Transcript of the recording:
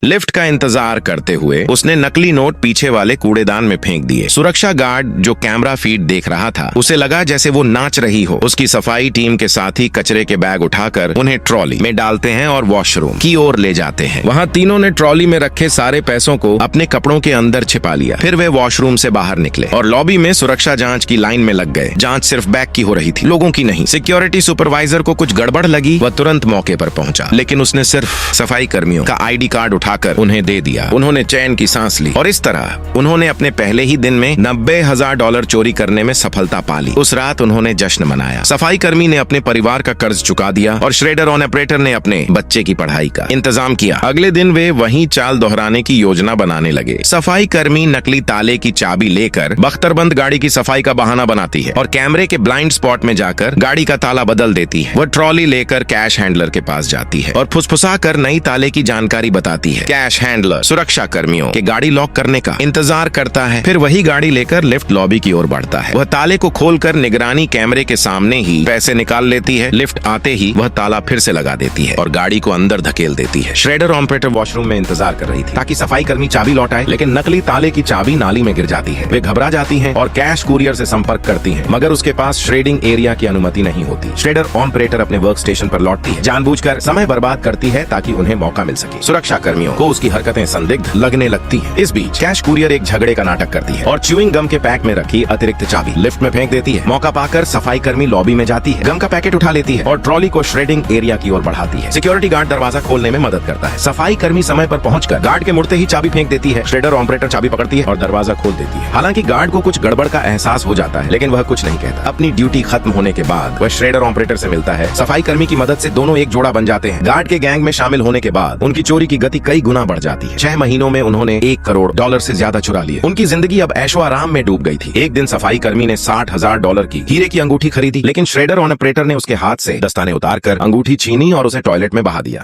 Lift का इंतजार करते हुए उसने नकली नोट पीछे वाले कूड़ेदान में फेंक दिए। सुरक्षा गार्ड जो कैमरा फीड देख रहा था उसे लगा जैसे वो नाच रही हो। उसकी सफाई टीम के साथी कचरे के बैग उठाकर उन्हें ट्रॉली में डालते हैं और वॉशरूम की ओर ले जाते हैं। वहाँ तीनों ने ट्रॉली में रखे सारे पैसों को अपने कपड़ों के अंदर छिपा लिया। फिर वे वॉशरूम से बाहर निकले और लॉबी में सुरक्षा जांच की लाइन में लग गए। जांच सिर्फ बैग की हो रही थी, लोगों की नहीं। सिक्योरिटी सुपरवाइजर को कुछ गड़बड़ लगी, वह तुरंत मौके पर पहुंचा, लेकिन उसने सिर्फ सफाई कर्मियों का आईडी कार्ड उठाकर उन्हें दे दिया। उन्होंने चैन की सांस ली और इस तरह उन्होंने अपने पहले ही दिन में $90,000 चोरी करने में सफलता पा ली। उस रात उन्होंने जश्न मनाया। सफाई कर्मी ने अपने परिवार का कर्ज चुका दिया और श्रेडर ऑपरेटर ने अपने बच्चे की पढ़ाई का इंतजाम किया। अगले दिन वे वही चाल दोहराने की योजना बनाने लगे। सफाई कर्मी नकली ताले की चाबी लेकर बख्तरबंद गाड़ी की सफाई का बहाना बनाती है और कैमरे के ब्लाइंड स्पॉट में जाकर गाड़ी का ताला बदल देती है। वह ट्रॉली लेकर कैश हैंडलर के पास जाती है और फुसफुसा कर नई ताले की जानकारी बताती है। कैश हैंडलर सुरक्षा कर्मियों के गाड़ी लॉक करने का इंतजार करता है। फिर वही गाड़ी लेकर लिफ्ट लॉबी की ओर बढ़ता है। वह ताले को खोलकर निगरानी कैमरे के सामने ही पैसे निकाल लेती है। लिफ्ट आते ही वह ताला फिर से लगा देती है और गाड़ी को अंदर धकेल देती है। श्रेडर ऑपरेटर वॉशरूम में इंतजार कर रही थी ताकि सफाई कर्मी चाबी लौटाए, लेकिन नकली ताले की चाबी नाली में गिर जाती है। वे घबरा जाती हैं और कैश कुरियर से संपर्क करती हैं, मगर उसके पास श्रेडिंग एरिया की अनुमति नहीं होती। श्रेडर ऑपरेटर अपने वर्क स्टेशन पर लौटती है, जानबूझकर समय बर्बाद करती है ताकि उन्हें मौका मिल सके। सुरक्षा कर्मियों को उसकी हरकतें संदिग्ध लगने लगती हैं। इस बीच कैश कुरियर एक झगड़े का नाटक करती है और च्यूइंग गम के पैक में रखी अतिरिक्त चाबी लिफ्ट में फेंक देती है। मौका पाकर सफाई कर्मी लॉबी में जाती है, गम का पैकेट उठा लेती है और ट्रॉली को श्रेडिंग एरिया की ओर बढ़ाती है। सिक्योरिटी गार्ड दरवाजा खोलने में मदद करता है। सफाई कर्मी समय पर पहुंचकर गार्ड के मुड़ते ही चाबी फेंक देती है। श्रेडर ऑपरेटर चाबी पकड़ती है और दरवाजा खोल देती है। हालांकि गार्ड को कुछ गड़बड़ का एहसास हो जाता है, लेकिन वह कुछ नहीं कहता। अपनी ड्यूटी खत्म होने के बाद वह श्रेडर ऑपरेटर से मिलता है। सफाई कर्मी की मदद से दोनों एक जोड़ा बन जाते हैं। गार्ड के गैंग में शामिल होने के बाद उनकी चोरी की गति कई गुना बढ़ जाती है। 6 महीनों में उन्होंने $1 करोड़ से ज्यादा चुरा लिए। उनकी जिंदगी अब ऐशो आराम में डूब गई थी। एक दिन सफाई कर्मी ने $60,000 की हीरे की अंगूठी खरीदी, लेकिन श्रेडर ऑपरेटर ने उसके हाथ से दस्ताने उतारकर अंगूठी छीनी और उसे टॉयलेट में बहा दिया।